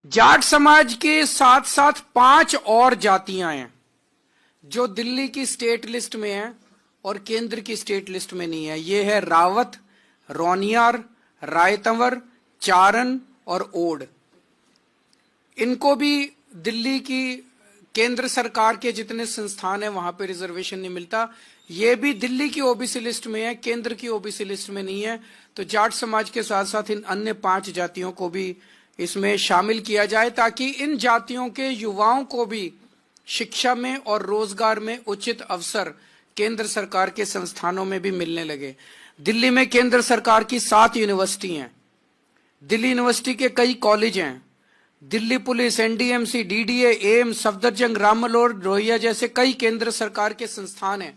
जाट समाज के साथ साथ 5 और जातियां हैं जो दिल्ली की स्टेट लिस्ट में है और केंद्र की स्टेट लिस्ट में नहीं है। ये है रावत, रोनियार, रायतंवर, चारण और ओड। इनको भी दिल्ली की केंद्र सरकार के जितने संस्थान है वहां पे रिजर्वेशन नहीं मिलता। ये भी दिल्ली की ओबीसी लिस्ट में है, केंद्र की ओबीसी लिस्ट में नहीं है। तो जाट समाज के साथ साथ इन अन्य 5 जातियों को भी इसमें शामिल किया जाए ताकि इन जातियों के युवाओं को भी शिक्षा में और रोजगार में उचित अवसर केंद्र सरकार के संस्थानों में भी मिलने लगे। दिल्ली में केंद्र सरकार की 7 यूनिवर्सिटी हैं। दिल्ली यूनिवर्सिटी के कई कॉलेज हैं। Delhi police, NDMC, DDA, AIIMS, Safdarjung, रामलोर, रोहिया जैसे कई केंद्र सरकार के संस्थान हैं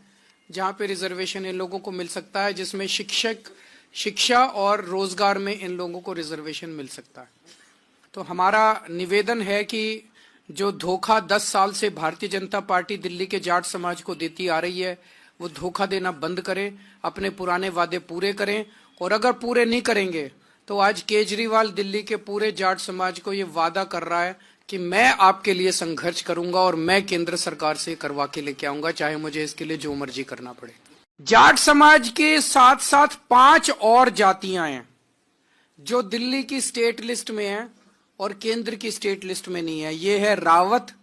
जहां पे रिजर्वेशन इन लोगों को मिल सकता है, जिसमें शिक्षा और रोजगार में इन लोगों को रिजर्वेशन मिल सकता है। तो हमारा निवेदन है कि जो धोखा 10 साल से भारतीय जनता पार्टी दिल्ली के जाट समाज को देती आ रही है, वो धोखा देना बंद करें, अपने पुराने वादे पूरे करें। और अगर पूरे नहीं करेंगे तो आज केजरीवाल दिल्ली के पूरे जाट समाज को ये वादा कर रहा है कि मैं आपके लिए संघर्ष करूंगा और मैं केंद्र सरकार से करवा के लेके आऊंगा, चाहे मुझे इसके लिए जो मर्जी करना पड़े। जाट समाज के साथ साथ 5 और जातियां हैं जो दिल्ली की स्टेट लिस्ट में है और केंद्र की स्टेट लिस्ट में नहीं है। ये है रावत,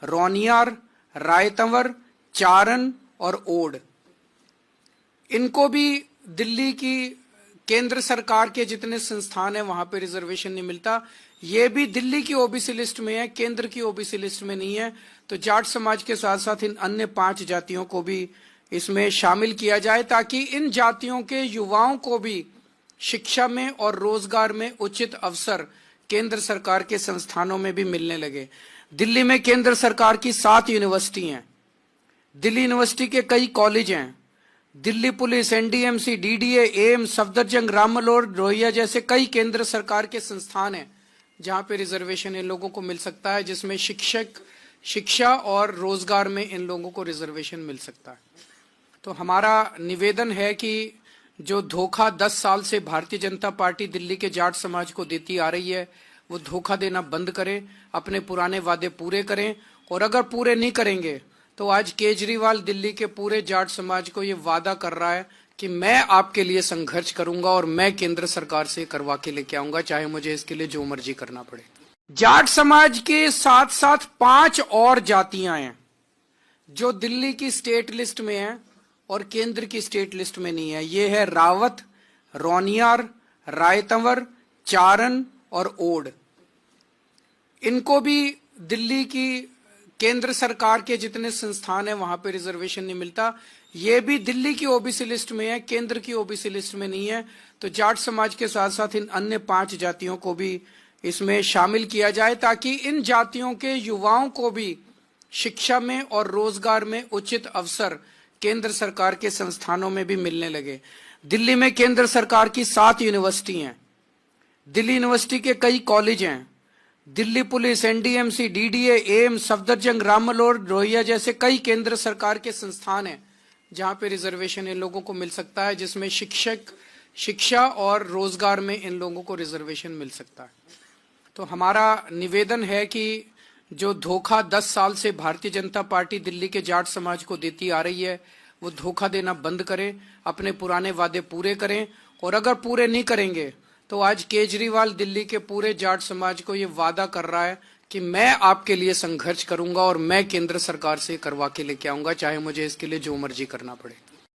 रोनियार, रायतंवर, चारण और ओड। इनको भी दिल्ली की केंद्र सरकार के जितने संस्थान है वहां पे रिजर्वेशन नहीं मिलता। ये भी दिल्ली की ओबीसी लिस्ट में है, केंद्र की ओबीसी लिस्ट में नहीं है। तो जाट समाज के साथ साथ इन अन्य 5 जातियों को भी इसमें शामिल किया जाए ताकि इन जातियों के युवाओं को भी शिक्षा में और रोजगार में उचित अवसर केंद्र सरकार के संस्थानों में भी मिलने लगे। दिल्ली में केंद्र सरकार की 7 यूनिवर्सिटी हैं। दिल्ली यूनिवर्सिटी के कई कॉलेज हैं। Delhi police, NDMC, DDA, AIIMS, Safdarjung, रामलोर, रोहिया जैसे कई केंद्र सरकार के संस्थान हैं जहां पे रिजर्वेशन इन लोगों को मिल सकता है, जिसमें शिक्षा और रोजगार में इन लोगों को रिजर्वेशन मिल सकता है। तो हमारा निवेदन है कि जो धोखा 10 साल से भारतीय जनता पार्टी दिल्ली के जाट समाज को देती आ रही है, वो धोखा देना बंद करें, अपने पुराने वादे पूरे करें। और अगर पूरे नहीं करेंगे तो आज केजरीवाल दिल्ली के पूरे जाट समाज को ये वादा कर रहा है कि मैं आपके लिए संघर्ष करूंगा और मैं केंद्र सरकार से करवा के लेके आऊंगा, चाहे मुझे इसके लिए जो मर्जी करना पड़े। जाट समाज के साथ साथ 5 और जातियां हैं जो दिल्ली की स्टेट लिस्ट में है और केंद्र की स्टेट लिस्ट में नहीं है। ये है रावत, रोनियार, रायतंवर, चारण और ओड। इनको भी दिल्ली की केंद्र सरकार के जितने संस्थान है वहां पे रिजर्वेशन नहीं मिलता। ये भी दिल्ली की ओबीसी लिस्ट में है, केंद्र की ओबीसी लिस्ट में नहीं है। तो जाट समाज के साथ साथ इन अन्य 5 जातियों को भी इसमें शामिल किया जाए ताकि इन जातियों के युवाओं को भी शिक्षा में और रोजगार में उचित अवसर केंद्र सरकार के संस्थानों में भी मिलने लगे। दिल्ली में केंद्र सरकार की 7 यूनिवर्सिटी हैं। दिल्ली यूनिवर्सिटी के कई कॉलेज हैं। Delhi police, NDMC, DDA, AIIMS, Safdarjung, रामलोर, रोहिया जैसे कई केंद्र सरकार के संस्थान हैं जहां पे रिजर्वेशन इन लोगों को मिल सकता है, जिसमें शिक्षा और रोजगार में इन लोगों को रिजर्वेशन मिल सकता है। तो हमारा निवेदन है कि जो धोखा 10 साल से भारतीय जनता पार्टी दिल्ली के जाट समाज को देती आ रही है, वो धोखा देना बंद करें, अपने पुराने वादे पूरे करें। और अगर पूरे नहीं करेंगे तो आज केजरीवाल दिल्ली के पूरे जाट समाज को ये वादा कर रहा है कि मैं आपके लिए संघर्ष करूंगा और मैं केंद्र सरकार से करवा के लेके आऊंगा, चाहे मुझे इसके लिए जो मर्जी करना पड़े।